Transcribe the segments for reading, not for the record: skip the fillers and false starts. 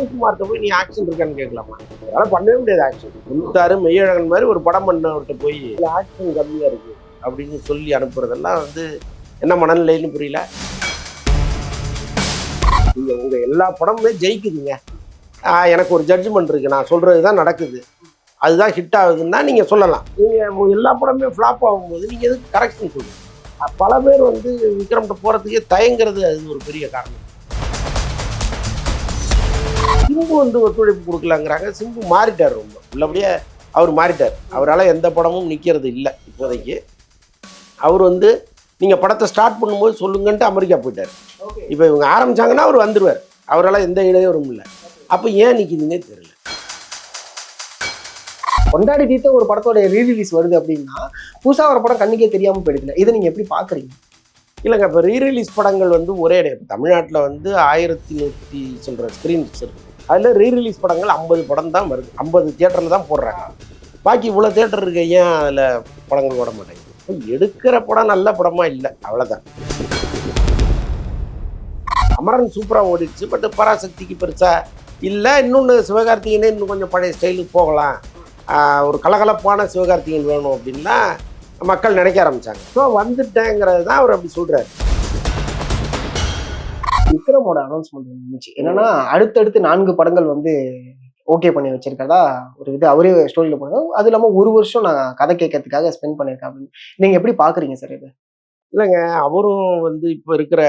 பிரேம்குமார்ட்ட போய் நீ ஆக்ஷன் இருக்கான்னு கேட்கலாமா? அதெல்லாம் பண்ணவே முடியாது. ஆக்ஷன் 96 மெய்யழகன் மாதிரி ஒரு படம் பண்ணவர்கிட்ட போய் ஆக்ஷன் கம்மியா இருக்கு அப்படின்னு சொல்லி அனுப்புறதெல்லாம் வந்து என்ன மனநிலைன்னு புரியல. நீங்க உங்க எல்லா படமுமே ஜெயிக்குதுங்க, எனக்கு ஒரு ஜட்ஜ்மெண்ட் இருக்கு, நான் சொல்றதுதான் நடக்குது, அதுதான் ஹிட் ஆகுதுன்னா நீங்க சொல்லலாம். நீங்க எல்லா படமே ஃபிளாப் ஆகும்போது நீங்க எதுக்கு கரெக்ஷன் சொல்லுங்க? பல பேர் வந்து விக்ரம்கிட்ட போறதுக்கே தயங்குறது அது ஒரு பெரிய காரணம். சிம்பு வந்து ஒத்துழைப்பு கொடுக்கலாங்கிறாங்க. சிம்பு மாறிட்டார், ரொம்ப உள்ளபடியே அவர் மாறிட்டார். அவரால் எந்த படமும் நிற்கிறது இல்லை இப்போதைக்கு. அவர் வந்து நீங்கள் படத்தை ஸ்டார்ட் பண்ணும்போது சொல்லுங்கன்ட்டு அமெரிக்கா போயிட்டார். இப்போ இவங்க ஆரம்பிச்சாங்கன்னா அவர் வந்துடுவார், அவரால் எந்த இடையூறும் இல்லை. அப்போ ஏன் நிற்கிதுன்னே தெரியல. கொண்டாடி தீர்த்த ஒரு படத்தோட ரீரிலீஸ் வருது அப்படின்னா புதுசாக ஒரு படம் கண்ணுக்கே தெரியாமல் போயிடுது. இதை நீங்கள் எப்படி பார்க்குறீங்க? இல்லைங்க, இப்போ ரீரிலீஸ் படங்கள் வந்து ஒரே இடம். தமிழ்நாட்டில் வந்து 1100 சொல்கிற ஸ்க்ரீன்ஸ் இருக்குது. அதில் ரீரிலீஸ் படங்கள் 50 படம் தான் வருது, 50 தியேட்டரில் தான் போடுறாங்க. பாக்கி இவ்வளோ தியேட்டர் இருக்க ஏன் அதில் படங்கள் ஓட மாட்டேங்குது? எடுக்கிற படம் நல்ல படமாக இல்லை, அவ்வளோதான். அமரன் சூப்பராக ஓடிடுச்சு, பட் பராசக்திக்கு பெருசாக இல்லை. இன்னொன்று சிவகார்த்திகேயனே இன்னும் கொஞ்சம் பழைய ஸ்டைலுக்கு போகலாம், ஒரு கலகலப்பான சிவகார்த்திகேயன் வேணும் அப்படின்னா மக்கள் நினைக்க ஆரம்பித்தாங்க. ஸோ வந்துட்டேங்கிறது தான் அவர் அப்படி சொல்கிறார். விக்ரமோட அனௌன்ஸ்மெண்ட் இருந்துச்சு என்னன்னா, அடுத்தடுத்து 4 படங்கள் வந்து ஓகே பண்ணி வச்சிருக்கதா ஒரு இது அவரே ஸ்டோரியில் போனது. அது இல்லாமல் 1 வருஷம் நான் கதை கேட்கறதுக்காக ஸ்பெண்ட் பண்ணியிருக்கேன் அப்படின்னு நீங்கள் எப்படி பார்க்குறீங்க சார் இது? இல்லைங்க, அவரும் வந்து இப்போ இருக்கிற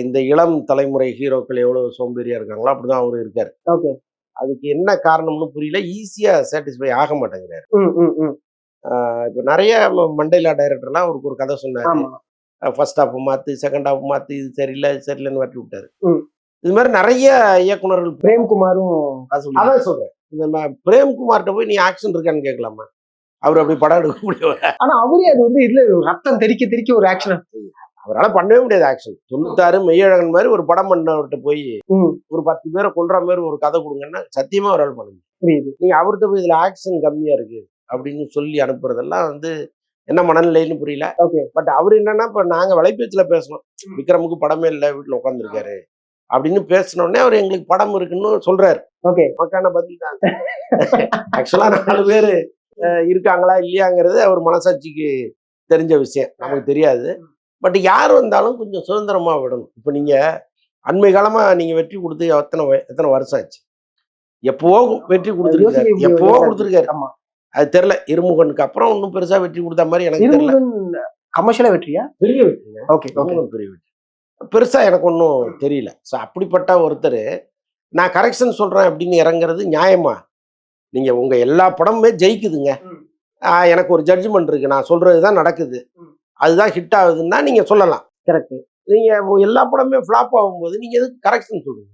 இந்த இளம் தலைமுறை ஹீரோக்கள் எவ்வளோ சோம்பேறியாக இருக்காங்களோ அப்படி தான் அவரும் இருக்கார். ஓகே, அதுக்கு என்ன காரணம்னு புரியல. ஈஸியாக சாட்டிஸ்ஃபை ஆக மாட்டேங்கிறாரு. இப்போ நிறைய மண்டைலா டைரக்டர்லாம் அவருக்கு ஒரு கதை சொன்னார். ஃபர்ஸ்ட் ஹாஃப் மாற்று, செகண்ட் ஹாஃப் மாற்று, இது சரியில்லை இது சரியில்லைன்னு வரட்டி விட்டாரு. இது மாதிரி நிறைய இயக்குனர்கள். பிரேம்குமாரும் அதான் சொல்றேன், இந்த பிரேம்குமார்ட்ட போய் நீ ஆக்ஷன் இருக்கான்னு கேட்கலாமா? அவர் அப்படி படம் எடுக்க முடியும். ஆனா அவரே அது வந்து இதுல ரத்தம் தெறிக்க ஒரு ஆக்ஷன் அவரால் பண்ணவே முடியாது. ஆக்ஷன் 96 மெய்யழகன் மாதிரி ஒரு படம் பண்ணவர்கிட்ட போய் ஒரு 10 பேரை கொல்ற மாதிரி ஒரு கதை கொடுங்கன்னா சத்தியமா அவரால் பண்ண முடியும். நீங்க அவர்கிட்ட போய் இதுல ஆக்ஷன் கம்மியா இருக்கு அப்படின்னு சொல்லி அனுப்புறதெல்லாம் வந்து என்ன மனநிலைன்னு புரியல. பட் அவர் என்னன்னா, இப்ப நாங்க வலைபேச்சுல பேசணும், விக்ரமுக்கு படமே இல்லை, வீட்டுல உட்காந்துருக்காரு அப்படின்னு பேசினோடனே அவர் எங்களுக்கு படம் இருக்குன்னு சொல்றாரு. மக்கான பதில் தான். ஆக்சுவலா 4 பேர் இருக்காங்களா இல்லையாங்கிறது அவர் மனசாட்சிக்கு தெரிஞ்ச விஷயம், நமக்கு தெரியாது. பட் யார் வந்தாலும் கொஞ்சம் சுதந்திரமா விடணும். இப்போ நீங்க அண்மை காலமா நீங்க வெற்றி கொடுத்து எத்தனை வருஷம் ஆச்சு? எப்பவோ வெற்றி கொடுத்துருக்காரு, எப்பவோ கொடுத்துருக்காரு. அது தெரியல, இருமுகனுக்கு அப்புறம் இன்னும் பெருசா வெற்றி கொடுத்த மாதிரி எனக்கு தெரியல. கமர்ஷியலா வெற்றியா? பெரிய வெற்றிங்க. பெரிய வெற்றி பெருசா எனக்கு ஒன்றும் தெரியல. ஸோ அப்படிப்பட்ட ஒருத்தர் நான் கரெக்ஷன் சொல்றேன் அப்படின்னு இறங்குறது நியாயமா? நீங்க உங்க எல்லா படமுமே ஜெயிக்குதுங்க, எனக்கு ஒரு ஜட்ஜ்மெண்ட் இருக்கு, நான் சொல்றதுதான் நடக்குது, அதுதான் ஹிட் ஆகுதுன்னா நீங்க சொல்லலாம். கரெக்ட். நீங்க எல்லா படமே ஃபிளாப் ஆகும்போது நீங்க எதுக்கு கரெக்ஷன் சொல்லுங்க?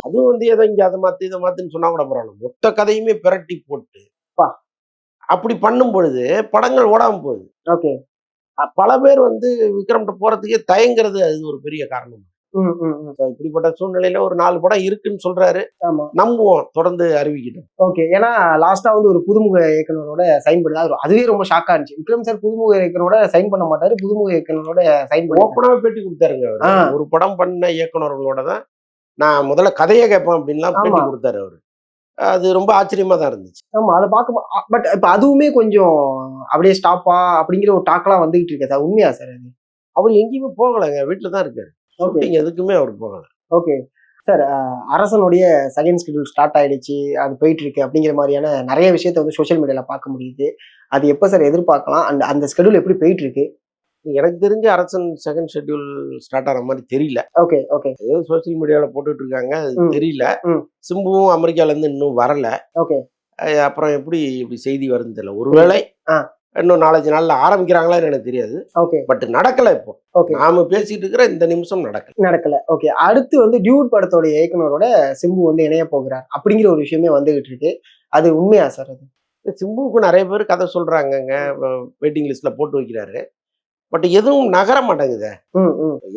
அதுவும் வந்து ஏதோ இங்க அதை மாத்து இதை மாத்துன்னு சொன்னா கூட பரவாயில்ல. மொத்த கதையுமே பிரட்டி போட்டு அப்படி பண்ணும் பொழுது படங்கள் ஓடாம போகுது. பல பேர் வந்து விக்ரம்கிட்ட போறதுக்கே தயங்குறது அது ஒரு பெரிய காரணம். இப்படிப்பட்ட சூழ்நிலையில ஒரு 4 படம் இருக்குன்னு சொல்றாரு, நம்புவோம், தொடர்ந்து அறிவிக்கிட்டோம். ஏன்னா லாஸ்டா வந்து ஒரு புதுமுக இயக்குனரோட சைன் பண்ணாரு, அதுவே ரொம்ப ஷாக்கா இருந்துச்சு. விக்ரம் சார் புதுமுக இயக்குனரோட சைன் பண்ண மாட்டாரு, புதுமுக இயக்குனரோட சைன் பண்ணி ஓப்பனாவே பேட்டி கொடுத்தாருங்க. ஒரு படம் பண்ண இயக்குனர்களோட தான் நான் முதல்ல கதையை கேட்பேன் அப்படின்லாம் பேட்டி கொடுத்தாரு அவரு. அது ரொம்ப ஆச்சரியமா தான் இருந்துச்சு. அதை பார்க்க. பட் இப்ப அதுவுமே கொஞ்சம் அப்படியே ஸ்டாப்பா அப்படிங்கிற ஒரு டாக்லாம் வந்துகிட்டு இருக்கு சார், உண்மையா சார்? அது அவர் எங்கேயுமே போகலைங்க, வீட்டுல தான் இருக்காரு. எதுக்குமே அவர் போகல. சார், அரசனுடைய செகண்ட் ஷெட்யூல் ஸ்டார்ட் ஆயிடுச்சு, அது போயிட்டு இருக்கு அப்படிங்கிற மாதிரியான நிறைய விஷயத்த வந்து சோஷியல் மீடியால பார்க்க முடியுது. அது எப்ப சார் எதிர்பார்க்கலாம்? அந்த ஷெட்யூல் எப்படி போயிட்டு இருக்கு? எனக்கு தெரிஞ்சு அரசன் செகண்ட் ஷெட்யூல் ஸ்டார்ட் ஆகிற மாதிரி தெரியல. ஏதோ சோசியல் மீடியாவில் போட்டுட்டு இருக்காங்க, அது தெரியல. சிம்புவும் அமெரிக்கால இருந்து இன்னும் வரல. அப்புறம் எப்படி இப்படி செய்தி வருதுன்னு தெரியல. ஒருவேளை இன்னும் 4-5 நாள்ல ஆரம்பிக்கிறாங்களான்னு எனக்கு தெரியாது. பட் நடக்கல. இப்போ நாம பேசிட்டு இருக்கிற இந்த நிமிஷம் நடக்கல. அடுத்து வந்து டியூட் படத்தோட இயக்குனரோட சிம்பு வந்து இணைய போகிறார் அப்படிங்கிற ஒரு விஷயமே வந்துகிட்டு இருக்கு. அது உண்மையா சார்? அது சிம்புவுக்கு நிறைய பேர் கதை சொல்றாங்கங்க, வெயிட்டிங் லிஸ்ட்ல போட்டு வைக்கிறாரு. பட் எதுவும் நகர மாட்டேங்குது.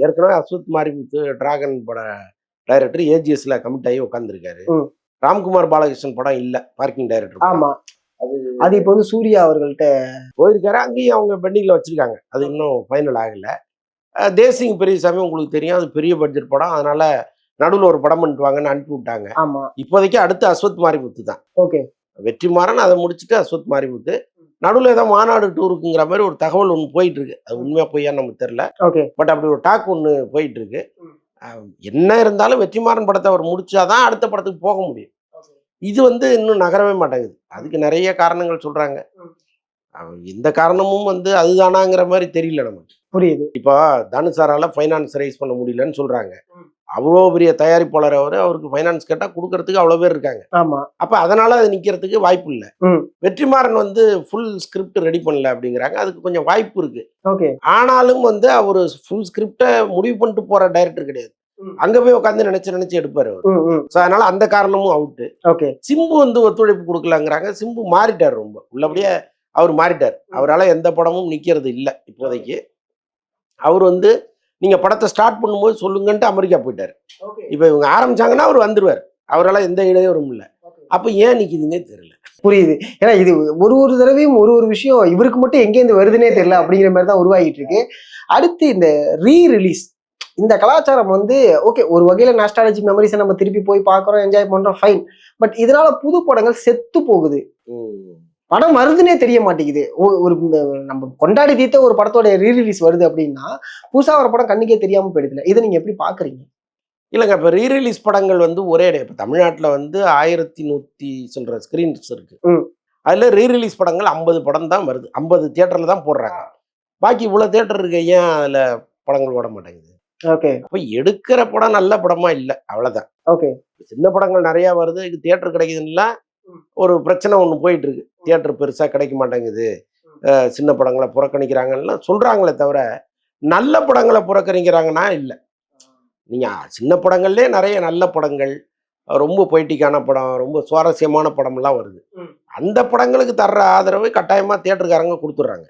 ஏற்கனவே அஸ்வத் மாரிமுத்து டிராகன் பட டைரக்டர் ஏஜிஎஸ்ல கமிட் ஆகி உட்காந்துருக்காரு. ராம்குமார் பாலகிருஷ்ணன் படம் இல்ல, பார்க்கிங் டைரக்டர். அது இப்போ வந்து சூர்யா அவர்கள்ட்ட போயிருக்காரு, அங்கேயும் அவங்க பெண்டிங்ல வச்சிருக்காங்க, அது இன்னும் ஃபைனல் ஆகல. தேசிங் பெரியசாமி உங்களுக்கு தெரியும், அது பெரிய பட்ஜெட் படம், அதனால நடுவில் ஒரு படம் பண்ணிட்டு வாங்கன்னு அனுப்பி விட்டாங்க. ஆமா. இப்போதைக்கு அடுத்து அஸ்வத் மாரிமுத்து தான். ஓகே. வெற்றிமாறன் அதை முடிச்சுட்டு அஸ்வத் மாரிமுத்து. நடுவில் ஏதோ மாநாடு டூருக்குங்கிற மாதிரி ஒரு தகவல் ஒன்று போயிட்டு இருக்கு. அது உண்மையா பொய்யான்னு நமக்கு தெரியல. ஓகே. பட் அப்படி ஒரு டாக் ஒன்று போயிட்டு இருக்கு. என்ன இருந்தாலும் வெற்றிமாறன் படத்தை அவர் முடிச்சாதான் அடுத்த படத்துக்கு போக முடியும். இது வந்து இன்னும் நகரவே மாட்டேங்குது. அதுக்கு நிறைய காரணங்கள் சொல்றாங்க. எந்த காரணமும் வந்து அதுதானாங்கிற மாதிரி தெரியல நமக்கு. புரியுது. இப்போ தனுஷாரால ஃபைனான்ஸ் ரைஸ் பண்ண முடியலன்னு சொல்றாங்க. அவ்வளோ பெரிய தயாரிப்பாளர் அவருக்கு ஃபைனான்ஸ் கேட்டா கொடுக்கறதுக்கு அவ்வளோ பேர் இருக்காங்க. ஆமா. அப்ப அதனால அது நிக்கிறதுக்கு வாய்ப்பு இல்லை. வெற்றிமாறன் வந்து ஃபுல் ஸ்கிரிப்ட் ரெடி பண்ணல அப்படிங்கிறாங்க. அதுக்கு கொஞ்சம் வாய்ப்பு இருக்கு. ஓகே. ஆனாலும் வந்து அவரு ஃபுல் ஸ்கிரிப்டை முடிவு பண்ணிட்டு போற டைரக்டர் கிடையாது. அங்க போய் உட்காந்து நினைச்சு எடுப்பாரு அவர். அதனால அந்த காரணமும் அவுட்டு. ஓகே. சிம்பு வந்து ஒத்துழைப்பு கொடுக்கலங்கிறாங்க. சிம்பு மாறிட்டார், ரொம்ப உள்ளபடியே அவர் மாறிட்டார். அவரால் எந்த படமும் நிக்கிறது இல்லை இப்போதைக்கு. அவர் வந்து நீங்க படத்தை ஸ்டார்ட் பண்ணும்போது சொல்லுங்கன்ட்டு அமெரிக்கா போயிட்டாரு. இப்ப இவங்க ஆரம்பிச்சாங்கன்னா அவர் வந்துருவார். அவரால் எந்த இடையூறும் இல்லை. அப்ப ஏன் நிக்குதுன்னே தெரியல. புரியுது. ஏன்னா இது ஒரு தடவையும் ஒரு விஷயம் இவருக்கு மட்டும் எங்கேருந்து வருதுன்னே தெரியல அப்படிங்கிற மாதிரி தான் உருவாகிட்டு இருக்கு. அடுத்து இந்த ரீ-ரிலீஸ், இந்த கலாச்சாரம் வந்து ஓகே, ஒரு வகையில நாஸ்டாலஜி மெமரிஸை நம்ம திருப்பி போய் பார்க்குறோம், என்ஜாய் பண்றோம், ஃபைன். பட் இதனால புது படங்கள் செத்து போகுது. படம் வருதுன்னே தெரிய மாட்டேங்குது. ஒரு நம்ம கொண்டாடி தீர்த்த ஒரு படத்தோட ரீ-ரிலீஸ் வருது அப்படின்னா புதுசா ஒரு படம் கண்ணுக்கே தெரியாம போயிடுதுல. இதை நீங்க எப்படி பாக்குறீங்க? இல்லைங்க, இப்போ ரீ-ரிலீஸ் படங்கள் வந்து ஒரே இப்போ தமிழ்நாட்டில் வந்து 1100 சொல்ற ஸ்க்ரீன்ஸ் இருக்கு. அதில் ரீ-ரிலீஸ் படங்கள் 50 படம் தான் வருது. 50 தியேட்டரில் தான் போடுறாங்க. பாக்கி இவ்வளோ தியேட்டர் இருக்கு, ஏன் அதில் படங்கள் ஓட மாட்டேங்குது? ஓகே. அப்போ எடுக்கிற படம் நல்ல படமா இல்லை, அவ்வளோதான். ஓகே. சின்ன படங்கள் நிறையா வருது, இது தியேட்டர் கிடைக்குதுன்னா ஒரு பிரச்சனை ஒன்று போயிட்டு இருக்கு. தியேட்டர் பெருசாக கிடைக்க மாட்டேங்குது, சின்ன படங்களை புறக்கணிக்கிறாங்கன்னா சொல்கிறாங்களே தவிர நல்ல படங்களை புறக்கணிக்கிறாங்கன்னா இல்லை. நீங்கள் சின்ன படங்கள்லேயே நிறைய நல்ல படங்கள், ரொம்ப பொய்ட்டிக்கான படம், ரொம்ப சுவாரஸ்யமான படம்லாம் வருது. அந்த படங்களுக்கு தர்ற ஆதரவு கட்டாயமாக தியேட்டருக்காரங்க கொடுத்துட்றாங்க.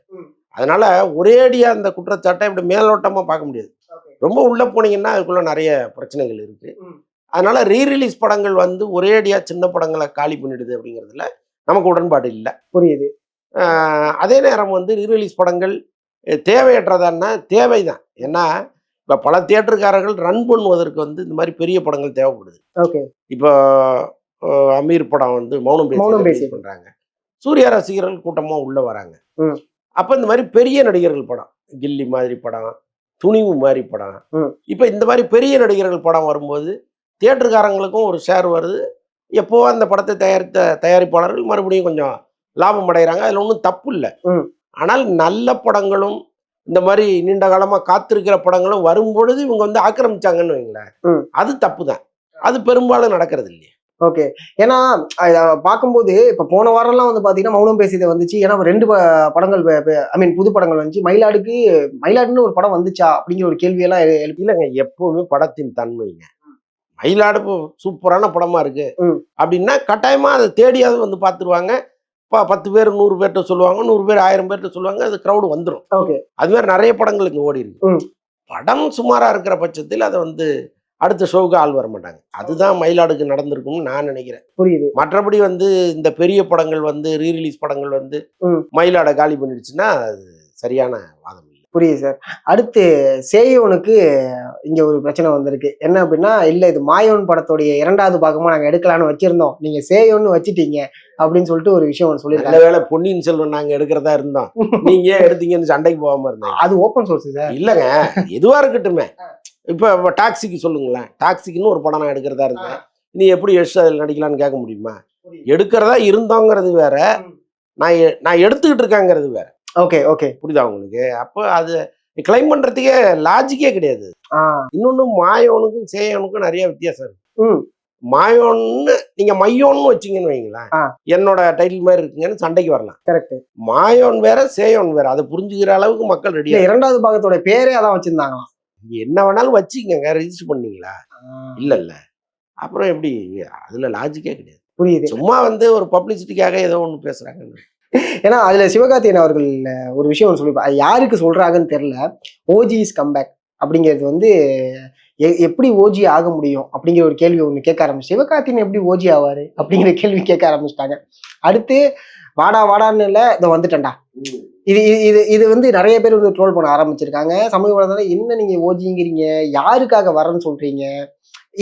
அதனால ஒரேடியாக அந்த குற்றச்சாட்டை இப்படி மேலோட்டமாக பார்க்க முடியாது. ரொம்ப உள்ளே போனீங்கன்னா அதுக்குள்ளே நிறைய பிரச்சனைகள் இருக்குது. அதனால ரீ-ரிலீஸ் படங்கள் வந்து ஒரேடியாக சின்ன படங்களை காலி பண்ணிடுது அப்படிங்கிறதுல நமக்கு உடன்பாடு இல்லை. புரியுது. அதே நேரம் வந்து ரீ-ரிலீஸ் படங்கள் தேவையற்றதான்னா தேவைதான். ஏன்னா இப்போ பல தியேட்டருக்காரர்கள் ரன் பண்ணுவதற்கு வந்து இந்த மாதிரி பெரிய படங்கள் தேவைப்படுது. ஓகே. இப்போ அமீர் படம் வந்து மௌனம் பேசி பண்றாங்க. சூர்யா ரசிகர்கள் கூட்டமாக உள்ள வராங்க. அப்போ இந்த மாதிரி பெரிய நடிகர்கள் படம், கில்லி மாதிரி படம், துணிவு மாதிரி படம், இப்போ இந்த மாதிரி பெரிய நடிகர்கள் படம் வரும்போது தியேட்டருக்காரங்களுக்கும் ஒரு ஷேர் வருது. எப்போ அந்த படத்தை தயாரித்த தயாரிப்பாளர்கள் மறுபடியும் கொஞ்சம் லாபம் அடைகிறாங்க. அதில் ஒன்றும் தப்பு இல்லை. ஆனால் நல்ல படங்களும் இந்த மாதிரி நீண்ட காலமா காத்திருக்கிற படங்களும் வரும்பொழுது இவங்க வந்து ஆக்கிரமிச்சாங்கன்னு வைங்களேன், அது தப்பு தான். அது பெரும்பாலும் நடக்கிறது இல்லையா? ஓகே. ஏன்னா பார்க்கும்போது இப்ப போன வாரம்லாம் வந்து பாத்தீங்கன்னா மௌனம் பேசியது வந்துச்சு. ஏன்னா 2 படங்கள் ஐ மீன் புது படங்கள் வந்துச்சு. மயிலாடுன்னு ஒரு படம் வந்துச்சா அப்படிங்கிற ஒரு கேள்வியெல்லாம் இல்லைங்க. எப்பவுமே படத்தின் தன்மைங்க. மயிலாடு சூப்பரான படமா இருக்கு அப்படின்னா கட்டாயமா அதை தேடியாவது வந்து பார்த்துருவாங்க. 10 பேர் 100 பேர்கிட்ட சொல்லுவாங்க, 100 பேர் 1000 பேர்கிட்ட சொல்லுவாங்க, அது க்ரௌடு வந்துடும். அது மாதிரி நிறைய படங்கள் இங்கே ஓடி இருக்கு. படம் சுமாரா இருக்கிற பட்சத்தில் அதை வந்து அடுத்த ஷோவுக்கு ஆள் வர மாட்டாங்க. அதுதான் மயிலாடுக்கு நடந்திருக்கும்னு நான் நினைக்கிறேன். புரியுது. மற்றபடி வந்து இந்த பெரிய படங்கள் வந்து ரீ-ரிலீஸ் படங்கள் வந்து மயிலாட காலி பண்ணிடுச்சுன்னா அது சரியான வாதம் இல்லை. புரியுது சார். அடுத்து சேயோனுக்கு இங்க ஒரு பிரச்சனை வந்திருக்கு. என்ன அப்படின்னா, இல்ல இது மாயோன் படத்துடைய 2வது பாகமா நாங்க எடுக்கலான்னு வச்சிருந்தோம், நீங்க சேயோன்னு வச்சிட்டீங்க அப்படின்னு சொல்லிட்டு ஒரு விஷயம் சொல்லிருக்காங்க. நல்ல வேளை பொன்னியின் செல்வன் நாங்க எடுக்கிறதா இருந்தோம், நீங்க ஏன் எடுத்தீங்கன்னு சண்டைக்கு போகாம இருந்தாங்க. அது ஓப்பன் சோர்ஸ் சார். இல்லைங்க, எதுவா இருக்கட்டுமே. இப்போ டாக்ஸிக்கு சொல்லுங்களேன், டாக்ஸிக்குன்னு ஒரு படம் நான் எடுக்கிறதா இருந்தேன், நீ எப்படி எஸ் அதில் நடிக்கலான்னு கேட்க முடியுமா? எடுக்கிறதா இருந்தோங்கிறது வேற, நான் எடுத்துக்கிட்டு இருக்கேங்கிறது வேற. ஓகே ஓகே, புரியுதா உங்களுக்கு? அப்போ அது கிளைம் பண்றதுக்கே லாஜிக்கே கிடையாது. இன்னொன்னு மாயோனுக்கும் சேயோனுக்கும் நிறைய வித்தியாசம் இருக்கு. மாயோன்னு நீங்க மையோன்னு வச்சீங்கன்னு வைங்களேன், என்னோட டைட்டில் மாதிரி இருக்குங்கன்னு சண்டைக்கு வரலாம். கரெக்ட். மாயோன் வேற சேயோன் வேற, அதை புரிஞ்சுக்கிற அளவுக்கு மக்கள் ரெடியா. 2வது பாகத்தோட பேரே அதான் வச்சிருந்தாங்களாம். என்ன வேணாலும் வச்சுக்கங்க, ரெஜிஸ்டர் பண்ணீங்களா? இல்ல அப்புறம் எப்படி? அதுல லாஜிக்கே கிடையாது. புரியுது. சும்மா வந்து ஒரு பப்ளிசிட்டிக்காக ஏதோ ஒண்ணு பேசுறாங்க. ஏன்னா அதுல சிவகார்த்திகேயன் அவர்கள் ஒரு விஷயம் சொல்லிப்பாரு, யாருக்கு சொல்றாங்கன்னு தெரியல. ஓஜி இஸ் கம்பேக் அப்படிங்கிறது வந்து எப்படி ஓஜி ஆக முடியும் அப்படிங்கிற ஒரு கேள்வி ஒண்ணு கேட்க ஆரம்பிச்சு, சிவகார்த்திகேயன் எப்படி ஓஜி ஆவாரு அப்படிங்கிற கேள்வி கேட்க ஆரம்பிச்சிட்டாங்க. அடுத்து வாடான்னு இல்ல, இதை வந்துட்டேன்டா, இது வந்து நிறைய பேர் வந்து ட்ரோல் பண்ண ஆரம்பிச்சிருக்காங்க சமூக வலைதளத்துல. என்ன நீங்க ஓஜிங்கிறீங்க, யாருக்காக வரேன்னு சொல்றீங்க,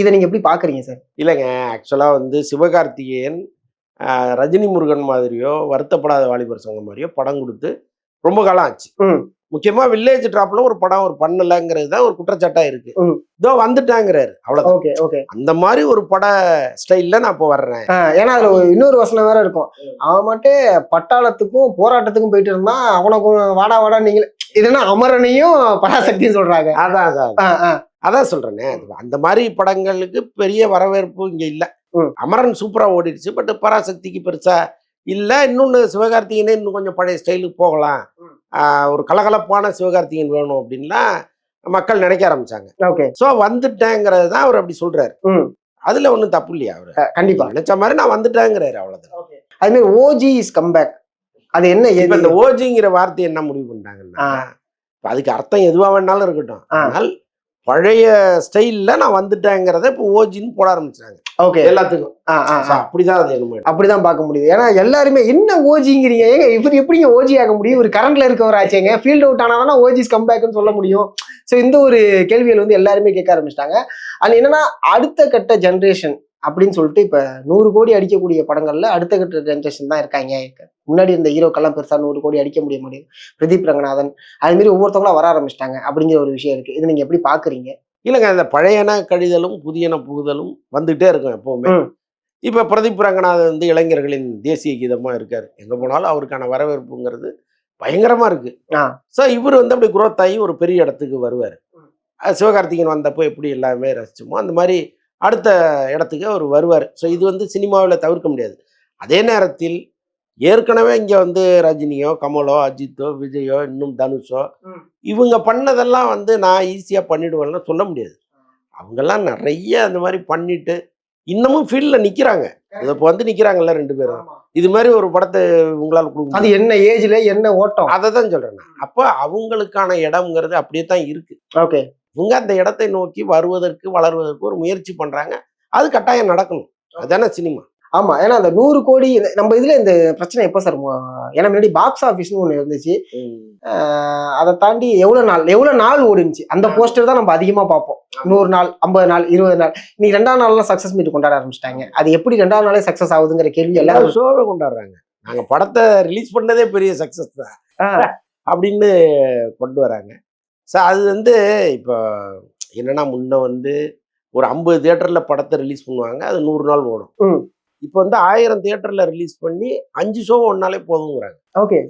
இதை நீங்க எப்படி பாக்குறீங்க சார்? இல்லைங்க, ஆக்சுவலா வந்து சிவகார்த்திகேயன் ரஜினி முருகன் மாதிரியோ வருத்தப்படாத வாலிபர் சங்கம் மாதிரியோ படம் கொடுத்து ரொம்ப காலம் ஆச்சு. முக்கியமா வில்லேஜ் டிராப்ல ஒரு படம் ஒரு பண்ணலங்கிறது தான் ஒரு குற்றச்சாட்டா இருக்கு. இதோ வந்துட்டாங்கிறாரு, அவ்வளவுதான். அந்த மாதிரி ஒரு பட ஸ்டைல்ல நான் இப்போ வர்றேன். ஏன்னா அதுல இன்னொரு வசனம் வேற இருக்கும், அவன் மட்டும் பட்டாளத்துக்கும் போராட்டத்துக்கும் போயிட்டு இருந்தா அவனுக்கு வாடா வாடா நீங்க இதுன்னா அமரனையும் பராசக்தியும் சொல்றாங்க. அதான் சொல்றேனே, அந்த மாதிரி படங்களுக்கு பெரிய வரவேற்பு இங்க இல்ல. அமரன் சூப்பரா ஓடிடுச்சு, பட் பராசக்திக்கு பெருசா இல்ல. இன்னொன்னு சிவகார்த்திகேயனே இன்னும் கொஞ்சம் பழைய ஸ்டைலுக்கு போகலாம், ஒரு கலகலப்பான சிவகார்த்திகேயன் வேணும் அப்படின்லாம் மக்கள் நினைக்க ஆரம்பிச்சாங்க. சோ வந்துட்டேங்கிறது தான் அவர் அப்படி சொல்றாரு. அதுல ஒண்ணும் தப்பு இல்லையா? அவரு கண்டிப்பா நினைச்ச மாதிரி நான் வந்துட்டேங்கிறாரு, அவ்வளவுதான். அது மாதிரி ஓஜி இஸ் கம்பேக், அது என்ன? இப்ப இந்த ஓஜிங்கிற வார்த்தை என்ன முடிவு பண்ணிட்டாங்கன்னா, அதுக்கு அர்த்தம் எதுவா வேணாலும் இருக்கட்டும், ஆனால் பழைய ஸ்டைல்ல நான் வந்துட்டேங்கிறத இப்போ ஓஜின்னு போட ஆரம்பிச்சாங்க எல்லாத்துக்கும். அப்படிதான் அது அப்படிதான் பார்க்க முடியுது. ஏன்னா எல்லாருமே என்ன ஓஜிங்கிறீங்க, ஏங்க இவர் எப்படிங்க ஓஜி ஆக முடியும்? ஒரு கரண்ட்ல இருக்கவர் ஆச்சேங்க, ஃபீல்ட் அவுட் ஆனாதான் ஓஜிஸ் கம்பேக்னு சொல்ல முடியும். ஸோ இந்த ஒரு கேள்விகள் வந்து எல்லாருமே கேட்க ஆரம்பிச்சிட்டாங்க. அது என்னன்னா அடுத்த கட்ட ஜென்ரேஷன் அப்படின்னு சொல்லிட்டு இப்ப 100 கோடி அடிக்கக்கூடிய படங்கள்ல அடுத்த கட்ட ஜென்ரேஷன் தான் இருக்காங்க. முன்னாடி இந்த ஹீரோக்கெல்லாம் பெருசா 100 கோடி அடிக்க முடியும். பிரதீப் ரங்கநாதன் அது மாதிரி ஒவ்வொருத்தவங்களா வர ஆரம்பிச்சிட்டாங்க அப்படிங்கிற ஒரு விஷயம் இருக்கு. இது நீங்க எப்படி பாக்குறீங்க? இல்லைங்க, அந்த பழையன கழிதலும் புதியன புகுதலும் வந்துட்டே இருக்கும் எப்பவுமே. இப்ப பிரதீப் ரங்கநாதன் வந்து இளைஞர்களின் தேசிய கீதமா இருக்காரு, எங்க போனாலும் அவருக்கான வரவேற்புங்கிறது பயங்கரமா இருக்கு. ஸோ இவர் வந்து அப்படி குரோத் ஆகி ஒரு பெரிய இடத்துக்கு வருவார். சிவகார்த்திகேயன் வந்தப்போ எப்படி எல்லாமே ரசிச்சோமோ அந்த மாதிரி அடுத்த இடத்துக்கு அவர் வருவார். ஸோ இது வந்து சினிமாவில் தவிர்க்க முடியாது. அதே நேரத்தில் ஏற்கனவே இங்கே வந்து ரஜினியோ கமலோ அஜித்தோ விஜயோ இன்னும் தனுஷோ இவங்க பண்ணதெல்லாம் வந்து நான் ஈஸியாக பண்ணிடுவேன்னா சொல்ல முடியாது. அவங்கெல்லாம் நிறைய அந்த மாதிரி பண்ணிட்டு இன்னமும் ஃபீல்டில் நிற்கிறாங்க. இப்போ வந்து நிற்கிறாங்கல்ல 2 பேரும். இது மாதிரி ஒரு படத்தை உங்களால் கொடுக்க அது என்ன ஏஜ்ல என்ன ஓட்டம், அதை தான் சொல்கிறேன் நான். அப்போ அவங்களுக்கான இடம்ங்கிறது அப்படியே தான் இருக்கு. இவங்க அந்த இடத்தை நோக்கி வருவதற்கு வளர்வதற்கு ஒரு முயற்சி பண்றாங்க. அது கட்டாயம் நடக்கணும், அதுதானே சினிமா. ஆமா, ஏன்னா அந்த 100 கோடி நம்ம இதுல இந்த பிரச்சனை எப்ப சார்? ஏன்னா முன்னாடி பாக்ஸ் ஆபீஸ்னு ஒண்ணு இருந்துச்சு, அதை தாண்டி எவ்வளவு நாள் ஓடிச்சு அந்த போஸ்டர் தான் நம்ம அதிகமா பார்ப்போம். 100 நாள் 50 நாள் 20 நாள். இன்னைக்கு 2ஆம் நாள்லாம் சக்சஸ் மீட் கொண்டாட ஆரம்பிச்சிட்டாங்க. அது எப்படி 2ஆம் நாளே சக்சஸ் ஆகுதுங்கிற கேள்வி எல்லாரும் ஷோவே கொண்டாடுறாங்க. நாங்க படத்தை ரிலீஸ் பண்ணதே பெரிய சக்சஸ் தான் அப்படின்னு கொண்டு வராங்க. ஸோ அது வந்து இப்போ என்னன்னா, முன்ன வந்து ஒரு 50 தியேட்டரில் படத்தை ரிலீஸ் பண்ணுவாங்க, அது 100 நாள் ஓடும். இப்போ வந்து 1000 தியேட்டரில் ரிலீஸ் பண்ணி 5 ஷோ ஒன்னாலே போதுங்கிறாங்க.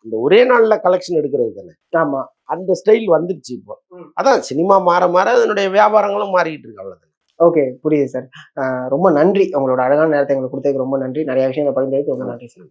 இந்த ஒரே நாளில் கலெக்ஷன் எடுக்கிறது தானே. ஆமா, அந்த ஸ்டைல் வந்துருச்சு இப்போ. அதான் சினிமா மாற மாற அதனுடைய வியாபாரங்களும் மாறிக்கிட்டு இருக்கு, அவ்வளோதான். புரியுது சார். ரொம்ப நன்றி, உங்களோட அழகான நேரத்தை எங்களுக்கு கொடுத்ததுக்கு ரொம்ப நன்றி. நிறைய விஷயங்களை பகிர்ந்ததுக்கு ரொம்ப நன்றி சார்.